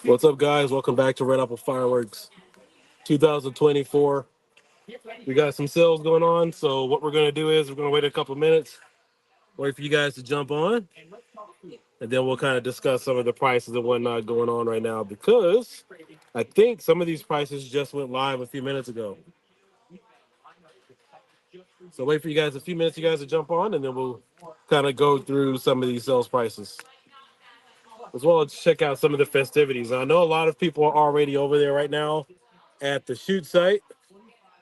What's up, guys? Welcome back to Red Apple Fireworks 2024. We got some sales going on, so what we're going to do is we're going to wait a couple minutes, wait for you guys to jump on, and then we'll kind of discuss some of the prices and whatnot going on right now, because I think some of these prices just went live a few minutes ago. So wait for you guys a few minutes, you guys to jump on, and then we'll kind of go through some of these sales prices, as well as check out some of the festivities. I know a lot of people are already over there right now at the shoot site.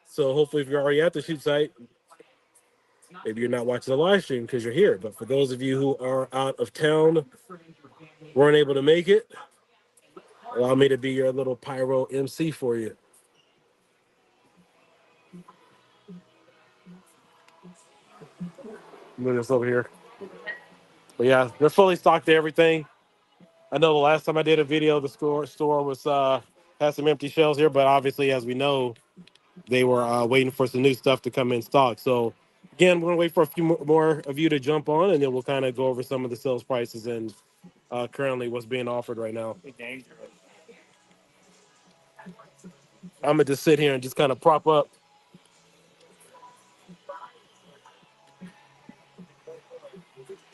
So hopefully if you're already at the shoot site, maybe you're not watching the live stream because you're here. But for those of you who are out of town, weren't able to make it, allow me to be your little Pyro MC for you. Move this over here. But yeah, they're fully stocked to everything. I know the last time I did a video, the store was had some empty shelves here, but obviously, as we know, they were waiting for some new stuff to come in stock. So again, we're gonna wait for a few more of you to jump on, and then we'll kind of go over some of the sales prices and currently what's being offered right now. I'm gonna just sit here and just kind of prop up.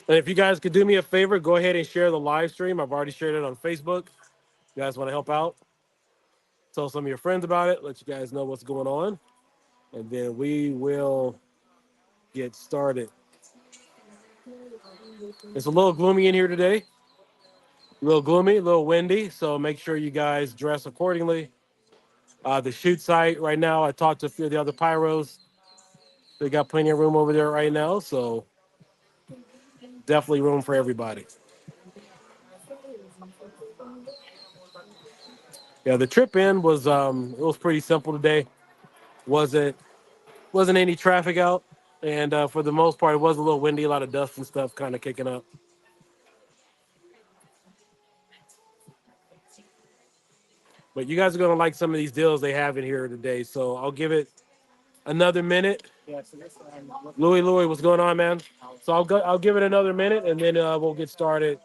And if you guys could do me a favor, go ahead and share the live stream. I've already shared it on Facebook. You guys want to help out? Tell some of your friends about it. Let you guys know what's going on. And then we will get started. It's a little gloomy in here today. A little gloomy, a little windy. So make sure you guys dress accordingly. The shoot site right now, I talked to a few of the other pyros. They got plenty of room over there right now. So definitely room for everybody. Yeah, the trip in was it was pretty simple today. Wasn't any traffic out, and for the most part, it was a little windy, a lot of dust and stuff kind of kicking up. But you guys are gonna like some of these deals they have in here today, so I'll give it another minute. Louis, what's going on, man? So I'll give it another minute, and then we'll get started.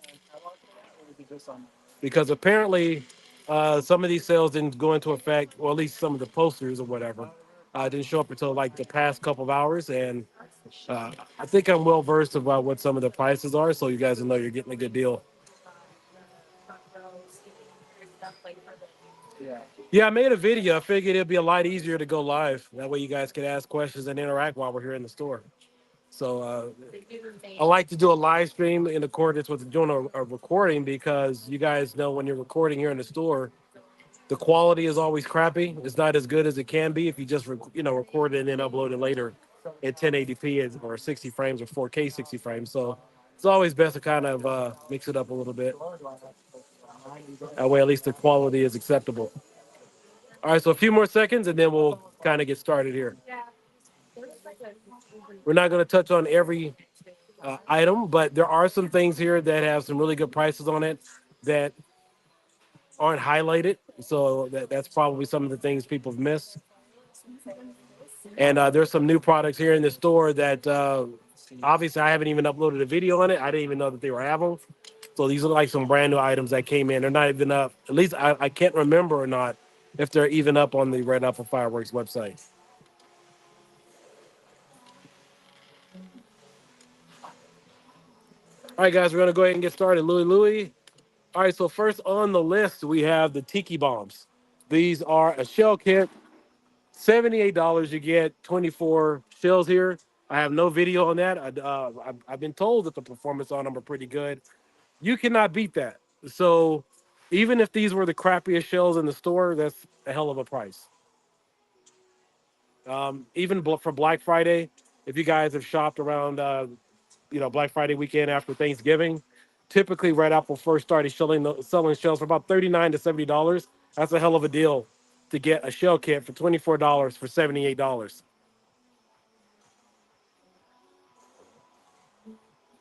Because apparently, some of these sales didn't go into effect, or at least some of the posters or whatever, didn't show up until like the past couple of hours, and I think I'm well versed about what some of the prices are, so you guys will know you're getting a good deal. Yeah, I made a video. I figured it'd be a lot easier to go live. That way you guys can ask questions and interact while we're here in the store. So I like to do a live stream in accordance with doing a recording, because you guys know when you're recording here in the store, the quality is always crappy. It's not as good as it can be if you just record it and then upload it later at 1080p or 60 frames or 4K 60 frames. So it's always best to kind of mix it up a little bit. That way at least the quality is acceptable. All right, so a few more seconds and then we'll kind of get started here. We're not going to touch on every item, but there are some things here that have some really good prices on it that aren't highlighted. So that's probably some of the things people have missed. And there's some new products here in the store that obviously I haven't even uploaded a video on it. I didn't even know that they were having. So these are like some brand new items that came in. They're not even up. At least I can't remember or not if they're even up on the Red Apple Fireworks website. All right, guys, we're going to go ahead and get started. Louis. All right, so first on the list, we have the Tiki Bombs. These are a shell kit. $78. You get 24 shells here. I have no video on that. I've been told that the performance on them are pretty good. You cannot beat that. So even if these were the crappiest shells in the store, that's a hell of a price. Even for Black Friday, if you guys have shopped around, Black Friday weekend after Thanksgiving, typically Red Apple first started selling shells for about $39 to $70. That's a hell of a deal to get a shell kit for $24 for $78.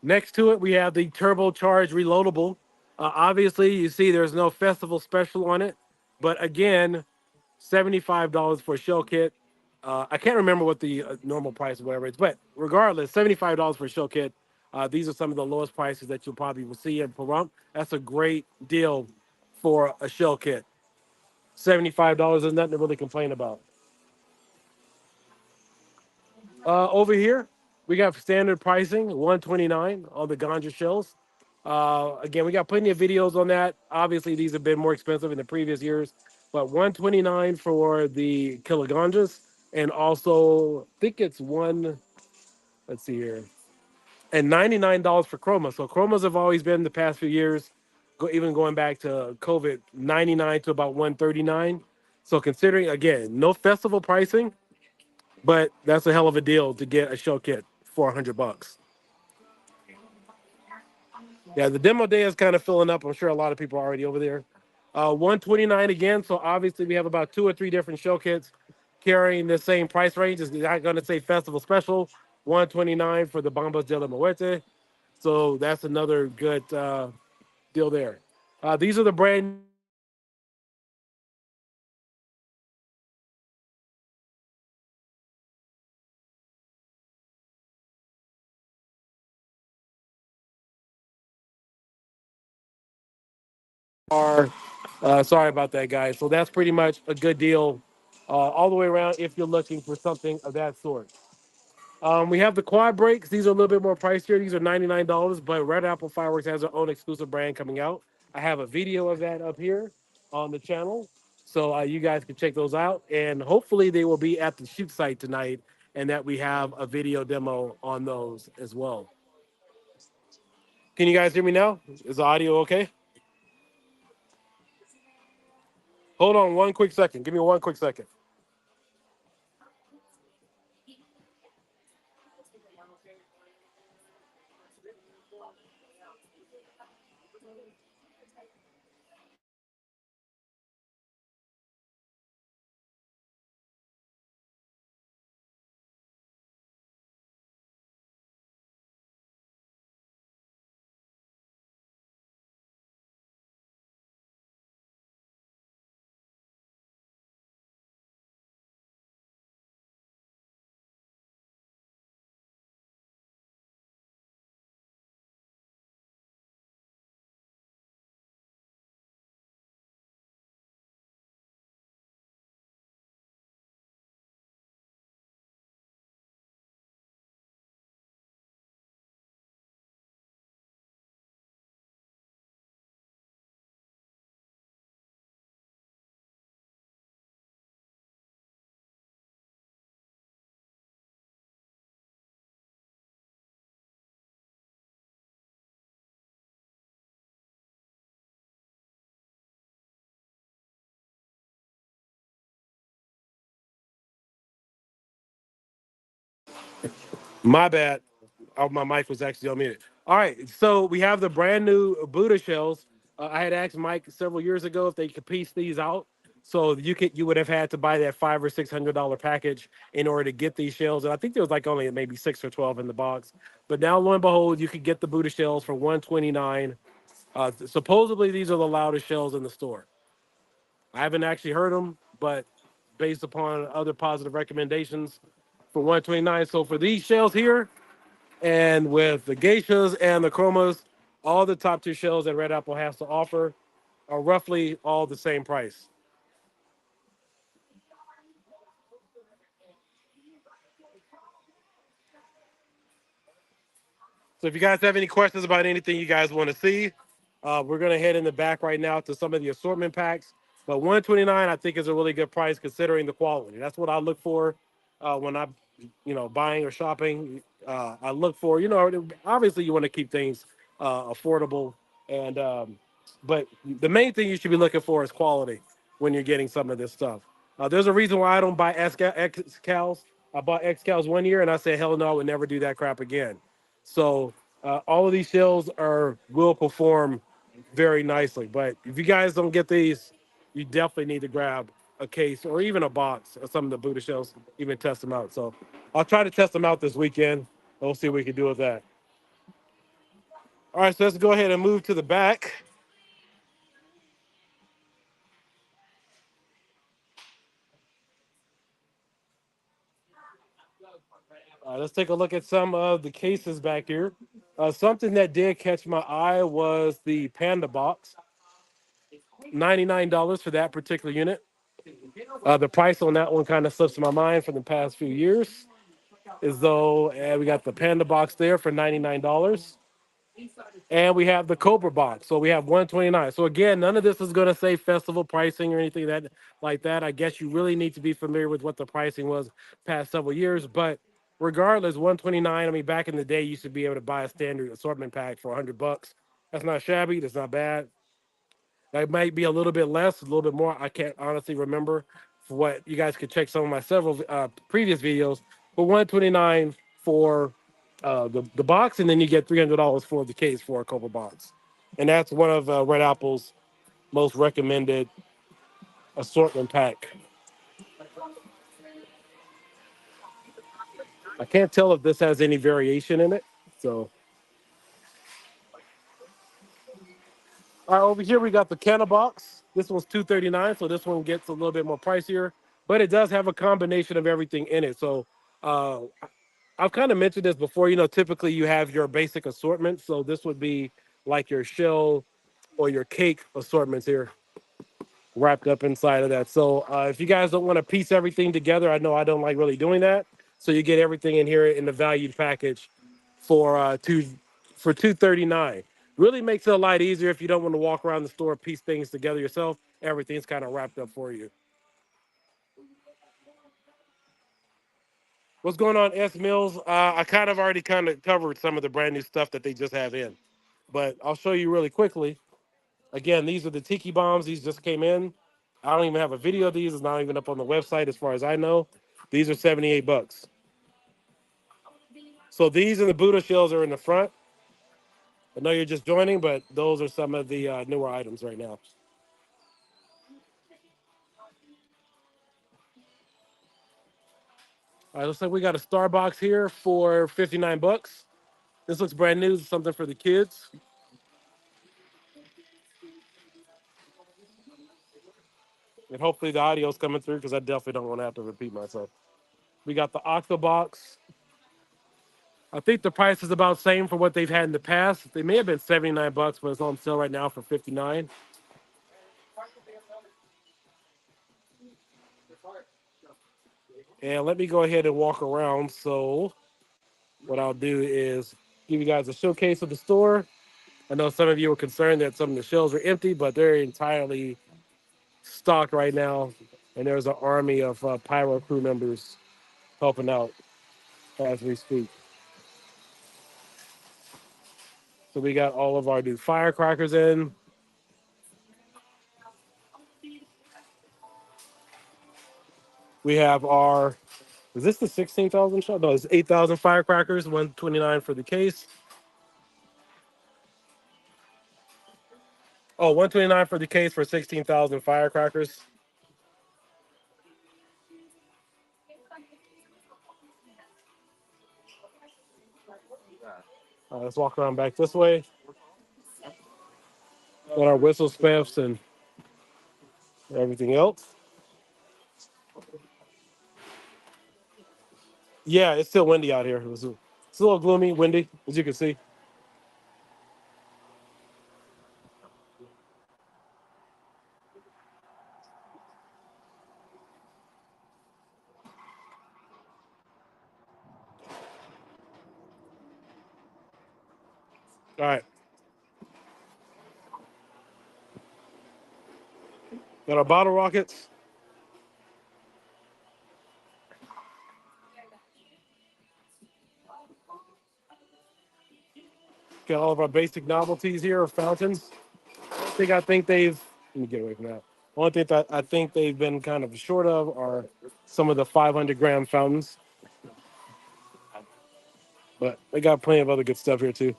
Next to it, we have the turbocharged reloadable. Obviously, you see there's no festival special on it, but again, $75 for a shell kit. I can't remember what the normal price or whatever it is, but regardless, $75 for a shell kit. These are some of the lowest prices that you'll probably will see in Pahrump. That's a great deal for a shell kit. $75 is nothing to really complain about. Over here, we got standard pricing, 129 on the ganja shells. Again, we got plenty of videos on that. Obviously, these have been more expensive in the previous years, but 129 for the kiloganjas, and also I think it's one. Let's see here, and $99 for chroma. So chromas have always been the past few years, even going back to COVID, 99 to about 139. So considering again, no festival pricing, but that's a hell of a deal to get a show kit for $100. Yeah, the demo day is kind of filling up. I'm sure a lot of people are already over there. 129 again. So obviously we have about two or three different show kits carrying the same price range. It's not going to say festival special. 129 for the Bombas de la Muerte. So that's another good deal there. These are the brand are. Sorry about that, guys. So that's pretty much a good deal all the way around if you're looking for something of that sort. We have the quad breaks. These are a little bit more pricier. These are $99, but Red Apple Fireworks has their own exclusive brand coming out. I have a video of that up here on the channel. So you guys can check those out. And hopefully they will be at the shoot site tonight and that we have a video demo on those as well. Can you guys hear me now? Is the audio okay? Hold on one quick second. Give me one quick second. My bad. Oh, my mic was actually on mute. All right, so we have the brand new Buddha shells. I had asked Mike several years ago if they could piece these out, so you would have had to buy that $500 or $600 package in order to get these shells. And I think there was like only maybe 6 or 12 in the box. But now, lo and behold, you could get the Buddha shells for 129. Supposedly, these are the loudest shells in the store. I haven't actually heard them, but based upon other positive recommendations for 129. So for these shells here, and with the geishas and the chromas, all the top tier shells that Red Apple has to offer are roughly all the same price. So if you guys have any questions about anything you guys want to see, we're gonna head in the back right now to some of the assortment packs. But 129, I think, is a really good price considering the quality. That's what I look for when I'm, buying or shopping. I look for, obviously you want to keep things affordable, and but the main thing you should be looking for is quality when you're getting some of this stuff. There's a reason why I don't buy X cows. I bought X cows one year, and I said, hell no, I would never do that crap again. So all of these shells will perform very nicely. But if you guys don't get these, you definitely need to grab a case or even a box of some of the Buddha shells, even test them out. So I'll try to test them out this weekend. We'll see what we can do with that. All right, so let's go ahead and move to the back. Let's take a look at some of the cases back here. Something that did catch my eye was the Panda box. $99 for that particular unit. The price on that one kind of slips my mind for the past few years. As though we got the Panda box there for $99. And we have the Cobra box. So we have 129. So again, none of this is going to say festival pricing or anything that like that. I guess you really need to be familiar with what the pricing was past several years. But regardless, 129. I mean, back in the day, you used to be able to buy a standard assortment pack for $100. That's not shabby. That's not bad. That might be a little bit less, a little bit more. I can't honestly remember for what you guys could check some of my several previous videos. But 129 for the box, and then you get $300 for the case for a Cobra box. And that's one of Red Apple's most recommended assortment pack. I can't tell if this has any variation in it. So, all right, over here we got the Canna box. This one's $239, so this one gets a little bit more pricier, but it does have a combination of everything in it. So, uh, I've kind of mentioned this before. You know, typically you have your basic assortment. So this would be like your shell or your cake assortments here wrapped up inside of that. So if you guys don't want to piece everything together, I know I don't like really doing that. So you get everything in here in the valued package for $239. Really makes it a lot easier if you don't want to walk around the store, piece things together yourself. Everything's kind of wrapped up for you. What's going on, S Mills? I kind of already kind of covered some of the brand new stuff that they just have in, but I'll show you really quickly. Again, these are the Tiki Bombs. These just came in. I don't even have a video of these. It's not even up on the website as far as I know. These are $78. So these and the Buddha shells are in the front. I know you're just joining, but those are some of the newer items right now. All right, looks like we got a Starbucks here for $59. This looks brand new. Something for the kids. And hopefully the audio's coming through because I definitely don't want to have to repeat myself. We got the Octobox. I think the price is about the same for what they've had in the past. They may have been $79, but it's on sale right now for $59. And let me go ahead and walk around. So what I'll do is give you guys a showcase of the store. I know some of you were concerned that some of the shelves are empty, but they're entirely stocked right now. And there's an army of Pyro crew members helping out as we speak. So we got all of our new firecrackers in. We have our, is this the 16,000 shot? No, it's 8,000 firecrackers, 129 for the case. Oh, 129 for the case for 16,000 firecrackers. Let's walk around back this way. Got our whistle spiffs and everything else. Yeah, it's still windy out here. It's a little gloomy, windy, as you can see. All right. Got our bottle rockets. Got all of our basic novelties here, fountains. I think they've, let me get away from that. Only thing that I think they've been kind of short of are some of the 500-gram fountains. But they got plenty of other good stuff here too.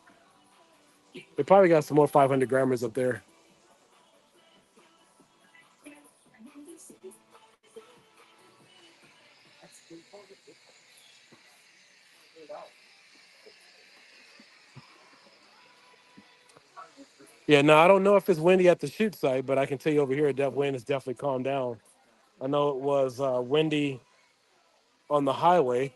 They probably got some more 500 grammers up there. Yeah, now I don't know if it's windy at the shoot site, but I can tell you over here that wind has definitely calmed down. I know it was windy on the highway.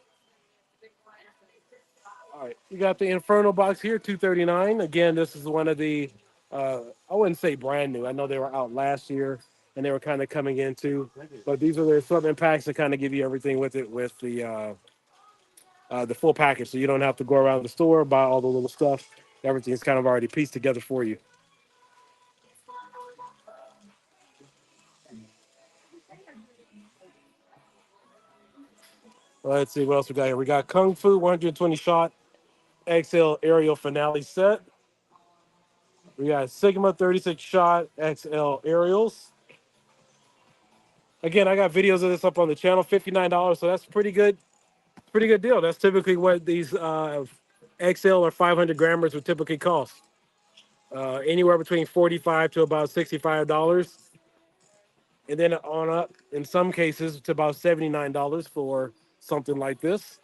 All right, you got the Inferno box here, 239. Again, this is one of the I wouldn't say brand new. I know they were out last year and they were kind of coming into, but these are the assortment packs that kind of give you everything with it with the full package, so you don't have to go around the store buy all the little stuff. Everything's kind of already pieced together for you. Let's see what else we got here. We got Kung Fu 120 shot XL aerial finale set. We got Sigma 36 shot XL aerials. Again, I got videos of this up on the channel, $59, so that's pretty good deal. That's typically what these XL or 500 grammers would typically cost. Anywhere between 45 to about $65. And then on up, in some cases, to about $79 for something like this.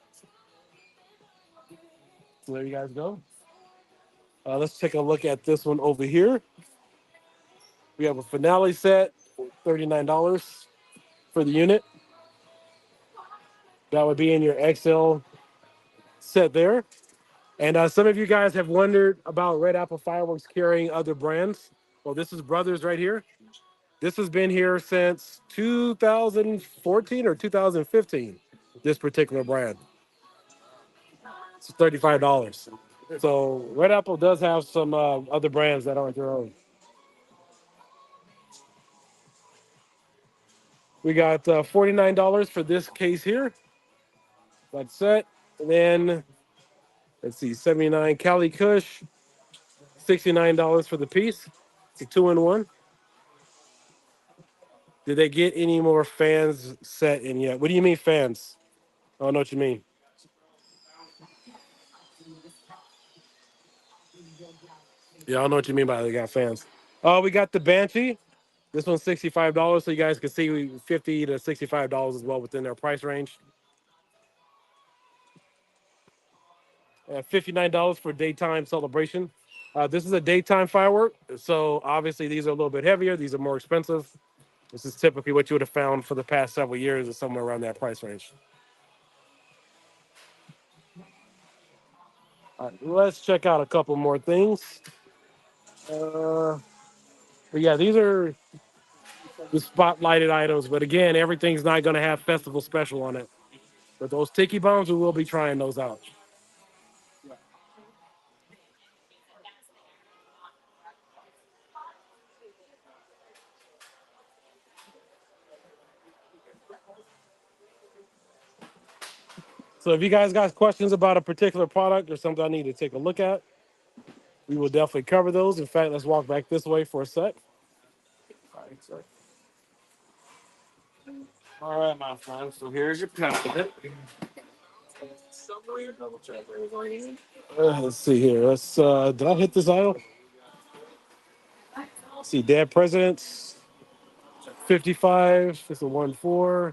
So there you guys go. Let's take a look at this one over here. We have a finale set, $39 for the unit. That would be in your XL set there. And some of you guys have wondered about Red Apple Fireworks carrying other brands. Well, this is Brothers right here. This has been here since 2014 or 2015, this particular brand. It's $35. So Red Apple does have some other brands that aren't their own. We got $49 for this case here. That's it. And then, let's see, 79 Cali Kush, $69 for the piece. It's a 2-in-1. Did they get any more fans set in yet? What do you mean fans? I don't know what you mean. Yeah, I don't know what you mean by they got fans. Oh, we got the Banshee. This one's $65, so you guys can see $50 to $65 as well within their price range. $59 for daytime celebration. This is a daytime firework, so obviously these are a little bit heavier. These are more expensive. This is typically what you would have found for the past several years, or somewhere around that price range. All right, let's check out a couple more things. But yeah, these are the spotlighted items. But again, everything's not going to have festival special on it. But those tiki bombs, we will be trying those out. So if you guys got questions about a particular product or something I need to take a look at, we will definitely cover those. In fact, let's walk back this way for a sec. All right, my friend. So here's your pallet. Let's see here. Did I hit this aisle? Let's see, Dead Presidents, 55. It's a 1-4.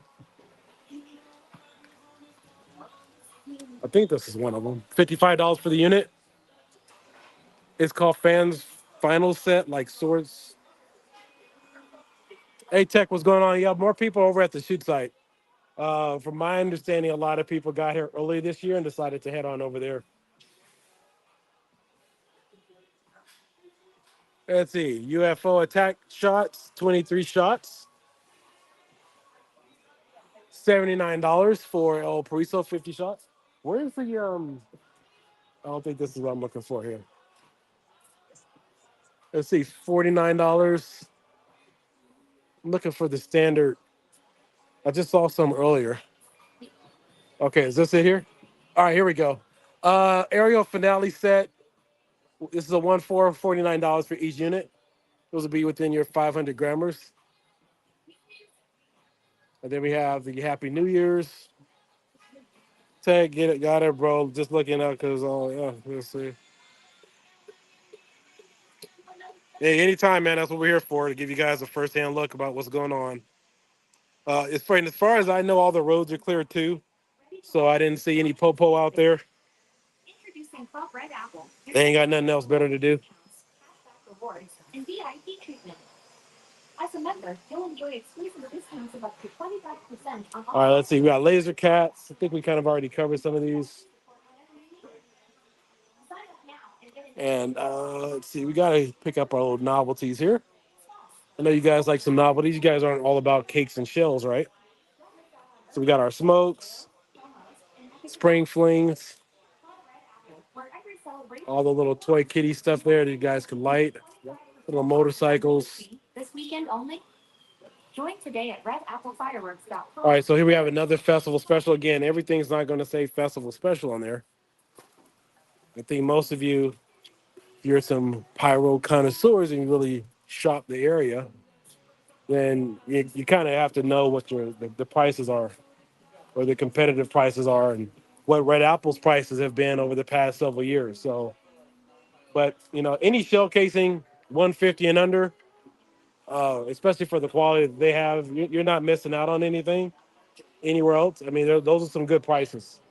I think this is one of them. $55 for the unit. It's called Fans Final Set, like sorts. Hey, Tech, what's going on? You have more people over at the shoot site. From my understanding, a lot of people got here early this year and decided to head on over there. Let's see. UFO attack shots, 23 shots. $79 for El Pariso, 50 shots. Where's the I don't think this is what I'm looking for here. Let's see, $49. I'm looking for the standard. I just saw some earlier. Okay, is this it here? All right, here we go. Aerial finale set. This is a 1-4, $49 for each unit. Those will be within your 500 grammars. And then we have the Happy New Year's. Tag, get it, got it, bro. Just looking up because, yeah, let's see. Hey, anytime, man. That's what we're here for, to give you guys a first-hand look about what's going on. As far as I know, all the roads are clear too, so I didn't see any popo out there. They ain't got nothing else better to do. As a member, you'll enjoy exclusive discounts of up to 25% on all right, let's see. We got laser cats. I think we kind of already covered some of these. And let's see, we gotta pick up our little novelties here. I know you guys like some novelties. You guys aren't all about cakes and shells, right? So we got our smokes, spring flings, all the little toy kitty stuff there that you guys can light. Little motorcycles. This weekend only. Join today at redapplefireworks.com. All right, so here we have another festival special. Again, everything's not going to say festival special on there. I think most of you, if you're some pyro connoisseurs and you really shop the area, then you kind of have to know what the prices are, or the competitive prices are, and what Red Apple's prices have been over the past several years. So, but any shell casing 150 and under, especially for the quality that they have, you're not missing out on anything anywhere else. I mean, those are some good prices.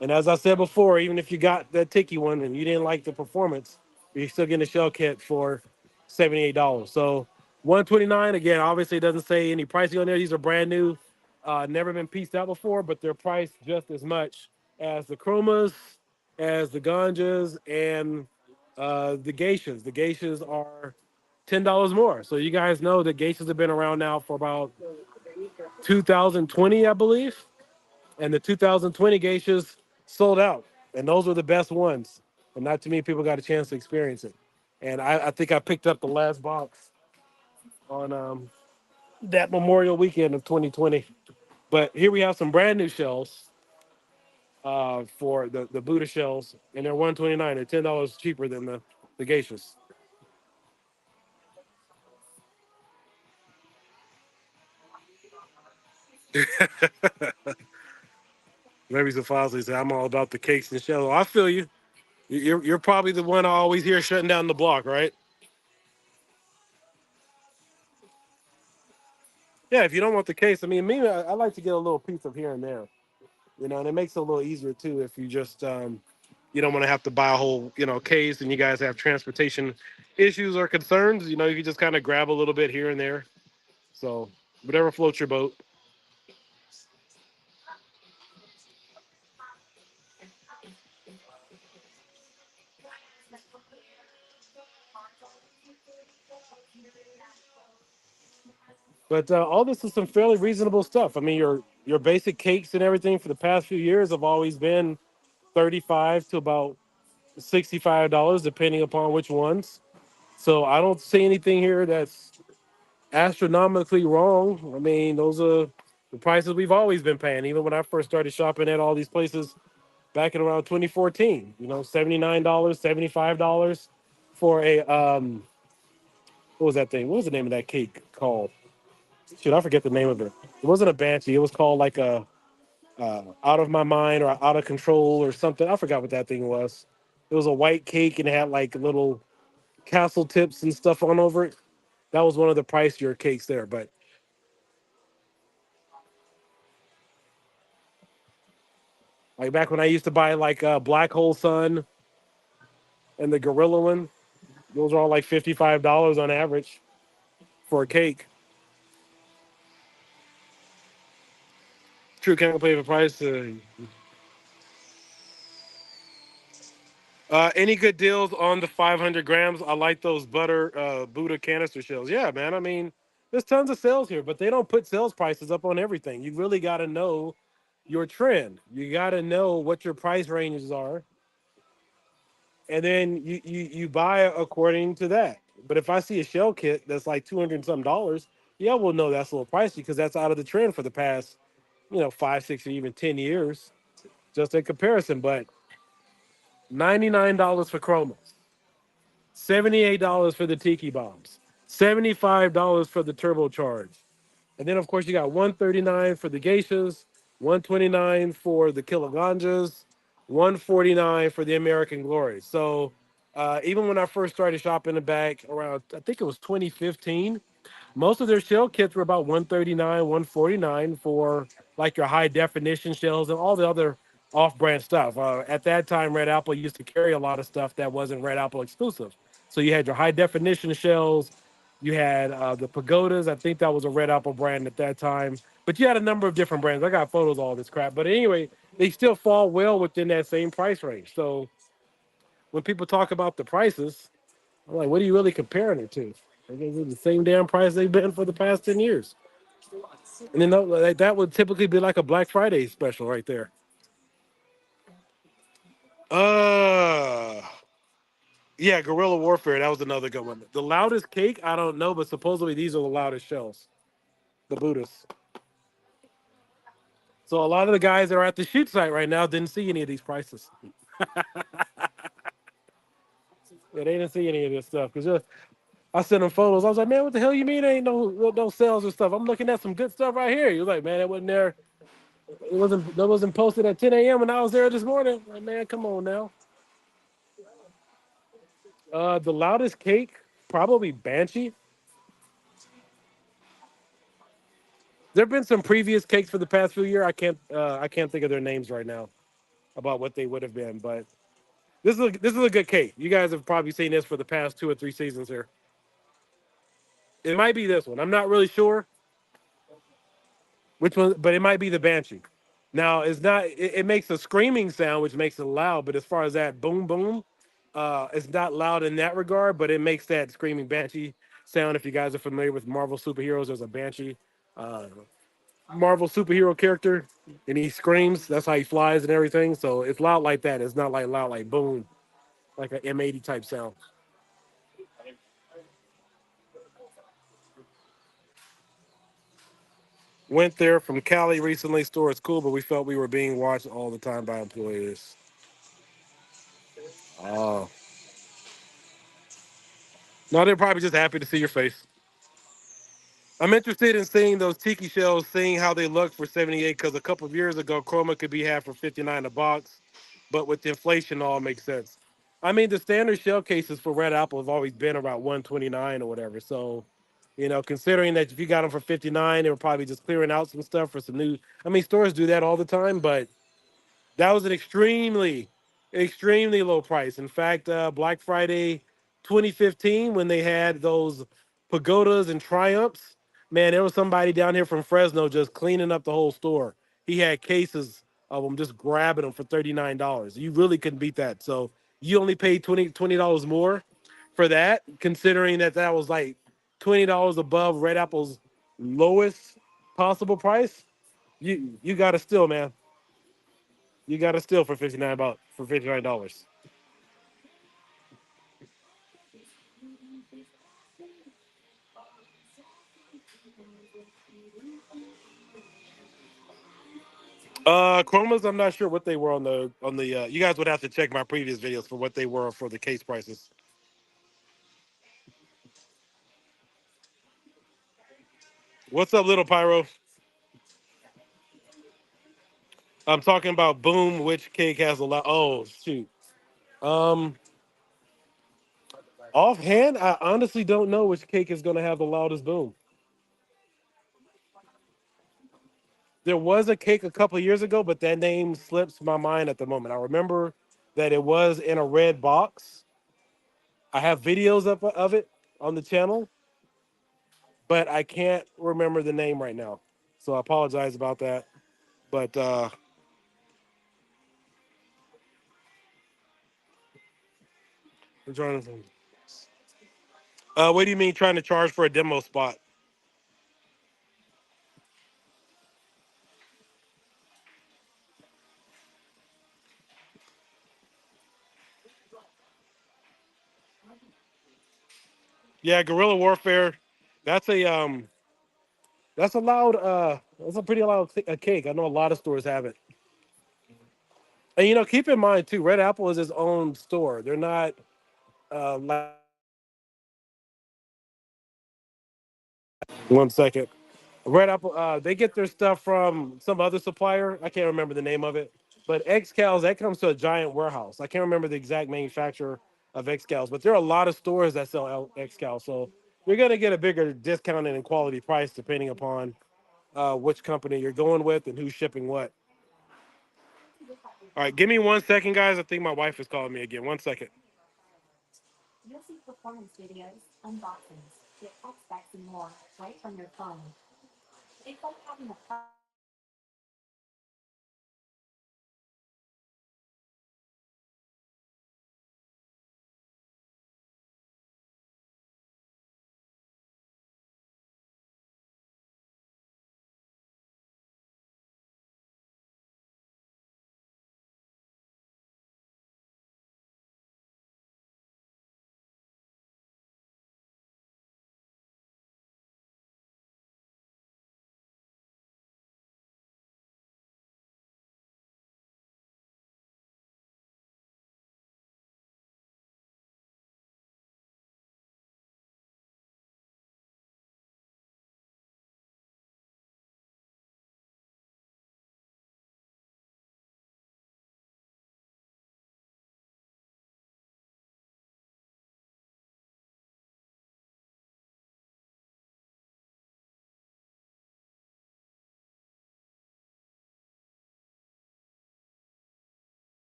And as I said before, even if you got that Tiki one and you didn't like the performance, you're still getting a shell kit for $78. So 129 again, obviously it doesn't say any pricing on there. These are brand new, never been pieced out before, but they're priced just as much as the chromas, as the ganjas, and the geishas. The geishas are $10 more. So you guys know that geishas have been around now for about 2020, I believe, and the 2020 geishas sold out, and those were the best ones. And not too many people got a chance to experience it. And I think I picked up the last box on that Memorial Weekend of 2020. But here we have some brand new shells for the Buddha shells, and they're 129. They're $10 cheaper than the geishas. Maybe Zafazli said, "I'm all about the cakes and shells." I feel you. You're probably the one I always hear shutting down the block, right? Yeah, if you don't want the case, I mean, me, I like to get a little piece of here and there, and it makes it a little easier too if you just you don't want to have to buy a whole case, and you guys have transportation issues or concerns. You can just kind of grab a little bit here and there. So whatever floats your boat. But all this is some fairly reasonable stuff. I mean, your basic cakes and everything for the past few years have always been 35 to about $65, depending upon which ones. So I don't see anything here that's astronomically wrong. I mean, those are the prices we've always been paying. Even when I first started shopping at all these places back in around 2014, $79, $75 for a what was that thing? What was the name of that cake called? Shoot, I forget the name of it. It wasn't a banshee. It was called like a out of my mind or out of control or something. I forgot what that thing was. It was a white cake and it had like little castle tips and stuff on over it. That was one of the pricier cakes there. But like back when I used to buy like Black Hole Sun and the Gorilla one, those are all like $55 on average for a cake. True, can't pay the price. Any good deals on the 500 grams? I like those butter Buddha canister shells. Yeah, man. I mean, there's tons of sales here, but they don't put sales prices up on everything. You really got to know your trend. You got to know what your price ranges are, and then you buy according to that. But if I see a shell kit that's like 200 and some dollars, yeah, we'll know that's a little pricey because that's out of the trend for the past, 5, 6, or even 10 years, just in comparison. But $99 for chromas, $78 for the tiki bombs, $75 for the turbocharge. And then of course you got 139 for the geishas, 129 for the kiloganjas, 149 for the American Glory. So even when I first started shopping the bag around, I think it was 2015, most of their shell kits were about 139, 149 for like your high definition shells and all the other off-brand stuff. At that time, Red Apple used to carry a lot of stuff that wasn't Red Apple exclusive. So you had your high definition shells, you had the pagodas. I think that was a Red Apple brand at that time. But you had a number of different brands. I got photos of all this crap. But anyway, they still fall well within that same price range. So when people talk about the prices, I'm like, what are you really comparing it to? Like, they're the same damn price they've been for the past 10 years. And then like, that would typically be like a Black Friday special right there. Uh, yeah, guerrilla warfare. That was another good one. The loudest cake, I don't know, but supposedly these are the loudest shells. The Buddhists. So a lot of the guys that are at the shoot site right now didn't see any of these prices. Yeah, they didn't see any of this stuff because I sent them photos. I was like, man, what the hell you mean? There ain't no sales or stuff. I'm looking at some good stuff right here. He was like, man, it wasn't there. That wasn't posted at 10 a.m. when I was there this morning. Like, man, come on now. The loudest cake, probably Banshee. There've been some previous cakes for the past few years. I can't think of their names right now about what they would have been, but this is a good cake. You guys have probably seen this for the past 2 or 3 seasons here. It might be this one. I'm not really sure which one, but it might be the Banshee. Now it's not. It makes a screaming sound, which makes it loud. But as far as that boom boom, it's not loud in that regard. But it makes that screaming Banshee sound. If you guys are familiar with Marvel superheroes, there's a Banshee uh, Marvel superhero character, and he screams. That's how he flies and everything. So it's loud like that. It's not like loud like boom, like an M80 type sound. Went there from Cali recently. Store is cool, but we felt we were being watched all the time by employees. Oh, no, they're probably just happy to see your face. I'm interested in seeing those tiki shells, seeing how they look for 78. Because a couple of years ago, Chroma could be had for 59 a box, but with the inflation, all makes sense. I mean, the standard shell cases for Red Apple have always been about 129 or whatever. So, considering that if you got them for 59, they were probably just clearing out some stuff for some new. I mean, stores do that all the time, but that was an extremely low price. In fact, Black Friday 2015, when they had those pagodas and triumphs, man, there was somebody down here from Fresno just cleaning up the whole store. He had cases of them, just grabbing them for $39. You really couldn't beat that. So you only paid $20 more for that, considering that was like $20 above Red Apple's lowest possible price. You got to steal, man. You got to steal for 59 about for $59. Chromas, I'm not sure what they were on the. You guys would have to check my previous videos for what they were for the case prices. What's up, little Pyro? I'm talking about Boom. Which cake has a lot? Oh shoot. Um, Offhand, I honestly don't know which cake is going to have the loudest boom. There was a cake a couple of years ago, but that name slips my mind at the moment. I remember that it was in a red box. I have videos of it on the channel, but I can't remember the name right now. So I apologize about that. But I'm trying to think. What do you mean trying to charge for a demo spot? Yeah, guerrilla warfare. That's a loud that's a pretty loud cake. I know a lot of stores have it. And keep in mind too, Red Apple is its own store. They're not like 1 second. Red Apple, they get their stuff from some other supplier. I can't remember the name of it. But XCals, that comes to a giant warehouse. I can't remember the exact manufacturer of XCals, but there are a lot of stores that sell XCals. So you're going to get a bigger discounted and quality price depending upon which company you're going with and who's shipping what. All right, give me 1 second, guys. I think my wife is calling me again. 1 second.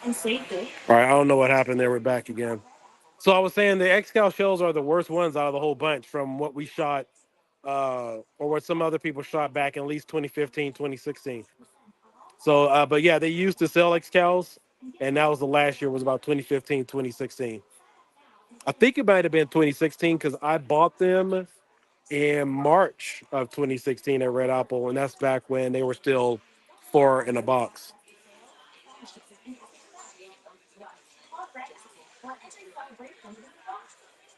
All right, I don't know what happened there. We're back again. So I was saying the XCal shells are the worst ones out of the whole bunch from what we shot, or what some other people shot back in at least 2015, 2016. So, but yeah, they used to sell XCals, and that was the last year was about 2015, 2016. I think it might have been 2016 because I bought them in March of 2016 at Red Apple, and that's back when they were still four in a box.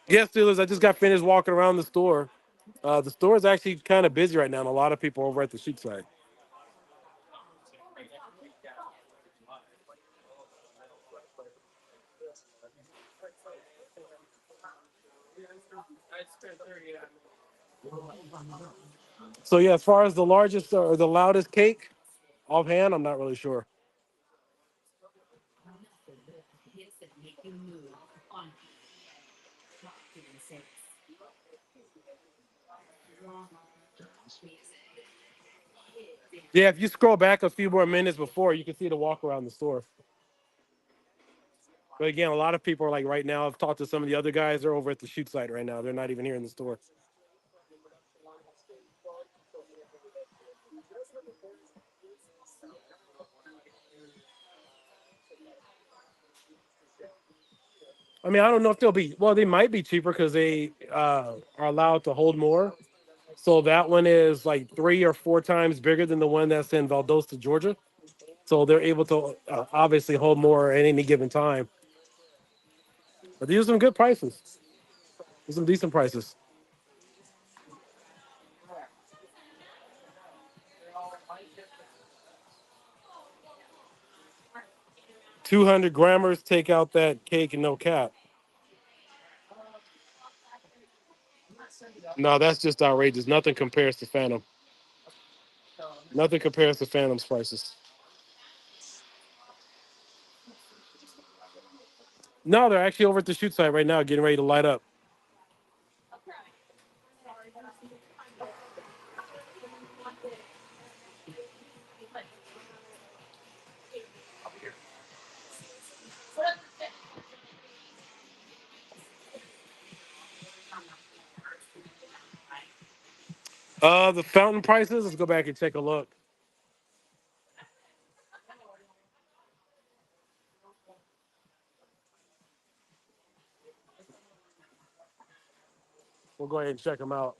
Yes, Steelers. I just got finished walking around the store. The store is actually kind of busy right now, and a lot of people over at the shoot side. So yeah, as far as the largest or the loudest cake, offhand, I'm not really sure. Yeah, if you scroll back a few more minutes before, you can see the walk around the store. But again, a lot of people are like right now. I've talked to some of the other guys. They're over at the shoot site right now. They're not even here in the store. I mean, I don't know if they'll be. Well, they might be cheaper because they are allowed to hold more. So that one is like 3 or 4 times bigger than the one that's in Valdosta, Georgia. So they're able to obviously hold more at any given time. But these are some good prices. These are some decent prices. 200 grammars, take out that cake and no cap. No, that's just outrageous. Nothing compares to Phantom. Nothing compares to Phantom's prices. No, they're actually over at the shoot site right now, getting ready to light up. The fountain prices. Let's go back and take a look. We'll go ahead and check them out.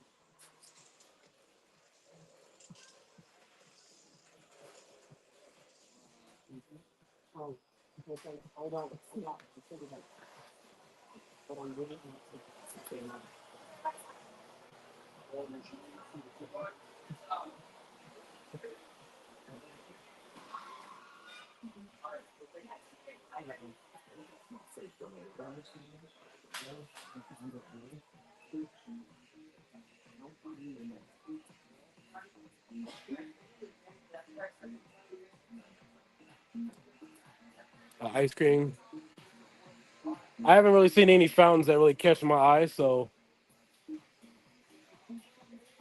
Ice cream. I haven't really seen any fountains that really catch my eye, so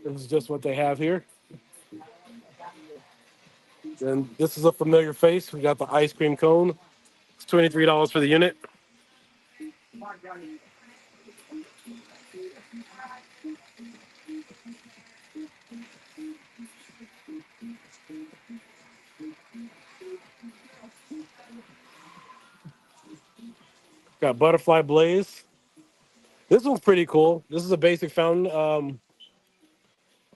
this is just what they have here. And this is a familiar face. We got the ice cream cone. It's $23 for the unit. Got butterfly blaze. This one's pretty cool. This is a basic fountain. I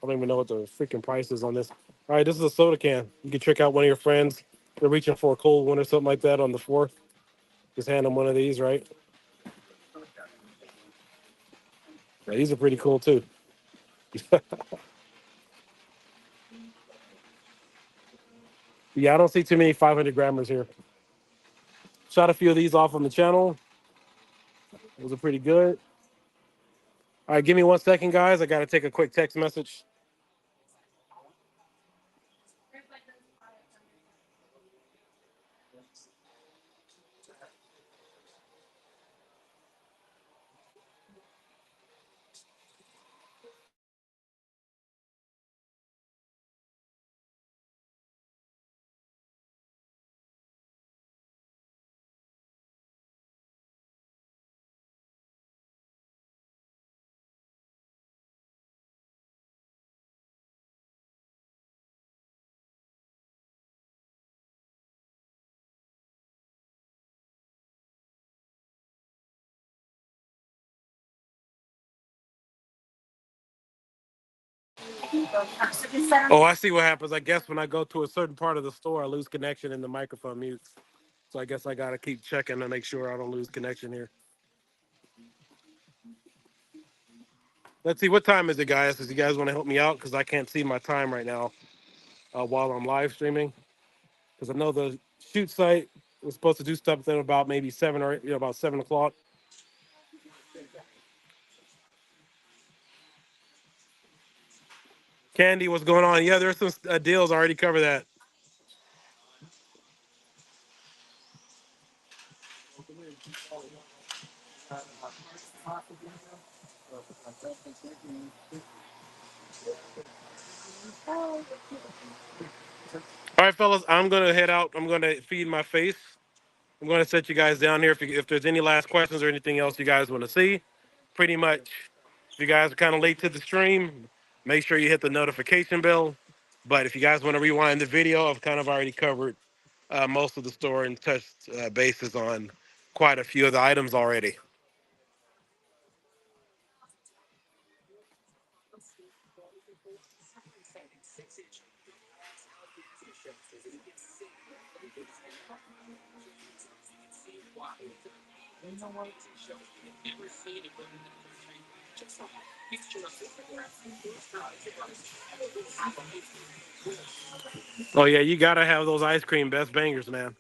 don't even know what the freaking price is on this. All right, this is a soda can. You can trick out one of your friends. They're reaching for a cold one or something like that on the 4th. Just hand them one of these, right? Yeah, these are pretty cool too. Yeah, I don't see too many 500 grammars here. Shot a few of these off on the channel. Those are pretty good. All right, give me 1 second, guys. I got to take a quick text message. Oh, I see what happens. I guess when I go to a certain part of the store, I lose connection and the microphone mutes. So I guess I gotta keep checking to make sure I don't lose connection here. Let's see, what time is it, guys? Does you guys want to help me out? Because I can't see my time right now while I'm live streaming. Because I know the shoot site was supposed to do stuff at about maybe 7 or about 7 o'clock. Candy, what's going on? Yeah, there's some deals. I already covered that. All right, fellas, I'm gonna head out. I'm gonna feed my face. I'm gonna set you guys down here. If there's any last questions or anything else you guys want to see, pretty much. If you guys are kind of late to the stream, make sure you hit the notification bell. But if you guys want to rewind the video, I've kind of already covered most of the store and touched bases on quite a few of the items already. Oh yeah, you gotta have those ice cream best bangers, man.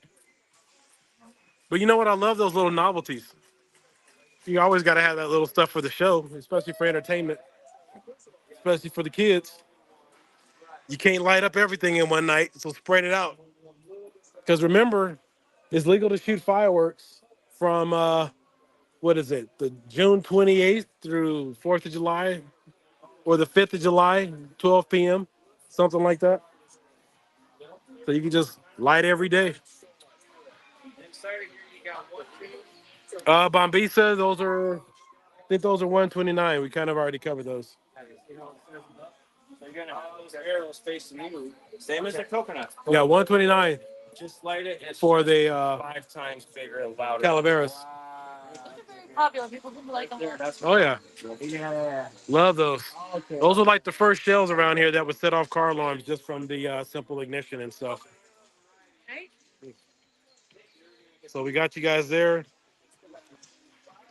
But you know what? I love those little novelties. You always gotta have that little stuff for the show, especially for entertainment, especially for the kids. You can't light up everything in one night, so spread it out. Because remember, it's legal to shoot fireworks from what is it, the June 28th through 4th of July, or the 5th of July, 12 p.m., something like that. So you can just light every day. Bombisa, I think those are 129. We kind of already covered those. They're gonna arrows facing you. Same as the coconut. Yeah, 129 Just light it. It's for the 5 times bigger and louder. Calaveras. Popular. People do like them. Oh yeah, love those. Those were like the first shells around here that would set off car alarms just from the simple ignition and stuff. So we got you guys there.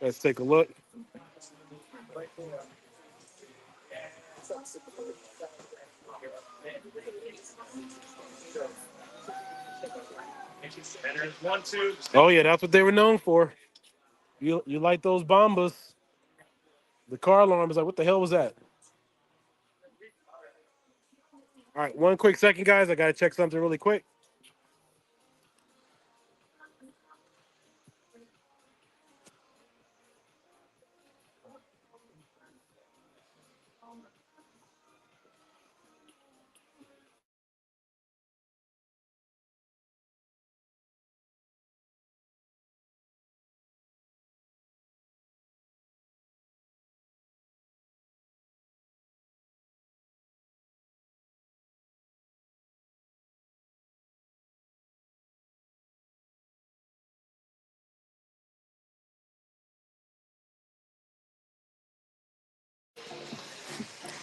Let's take a look. Oh yeah, that's what they were known for. You like those bombas? The car alarm was like, what the hell was that? All right, one quick second, guys. I gotta check something really quick.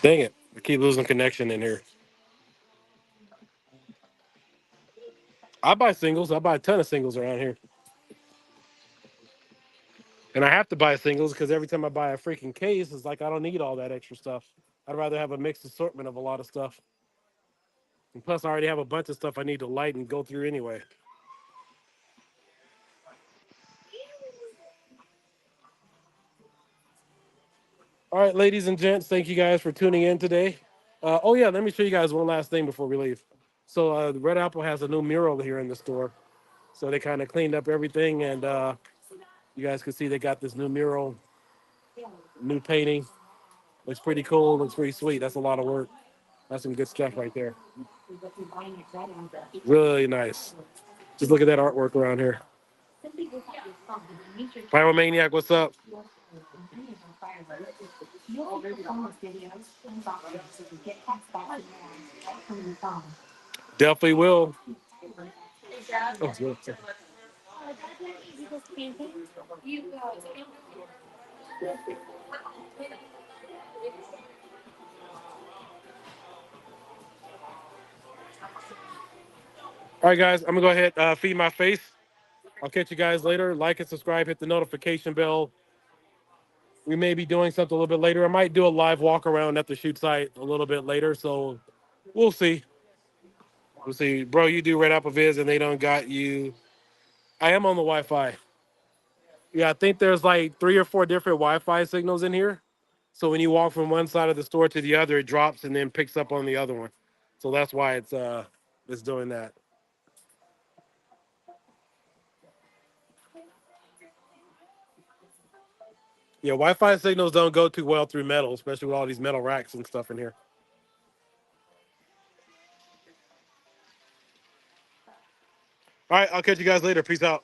Dang it, I keep losing connection in here. I buy singles. I buy a ton of singles around here. And I have to buy singles because every time I buy a freaking case, it's like I don't need all that extra stuff. I'd rather have a mixed assortment of a lot of stuff. And plus, I already have a bunch of stuff I need to light and go through anyway. All right, ladies and gents, thank you guys for tuning in today. Oh, yeah, let me show you guys one last thing before we leave. So, the Red Apple has a new mural here in the store. So, they kind of cleaned up everything, and you guys can see they got this new mural, new painting. Looks pretty cool, looks pretty sweet. That's a lot of work. That's some good stuff right there. Really nice. Just look at that artwork around here. Pyromaniac, what's up? Definitely will. Oh, good. All right, guys, I'm gonna go ahead feed my face. I'll catch you guys later. Like and subscribe. Hit the notification bell. We may be doing something a little bit later. I might do a live walk around at the shoot site a little bit later. So we'll see. We'll see, bro. You do Red Apple Viz, and they don't got you. I am on the Wi-Fi. Yeah, I think there's like 3 or 4 different Wi-Fi signals in here. So when you walk from one side of the store to the other, it drops and then picks up on the other one. So that's why it's doing that. Yeah, Wi-Fi signals don't go too well through metal, especially with all these metal racks and stuff in here. All right, I'll catch you guys later. Peace out.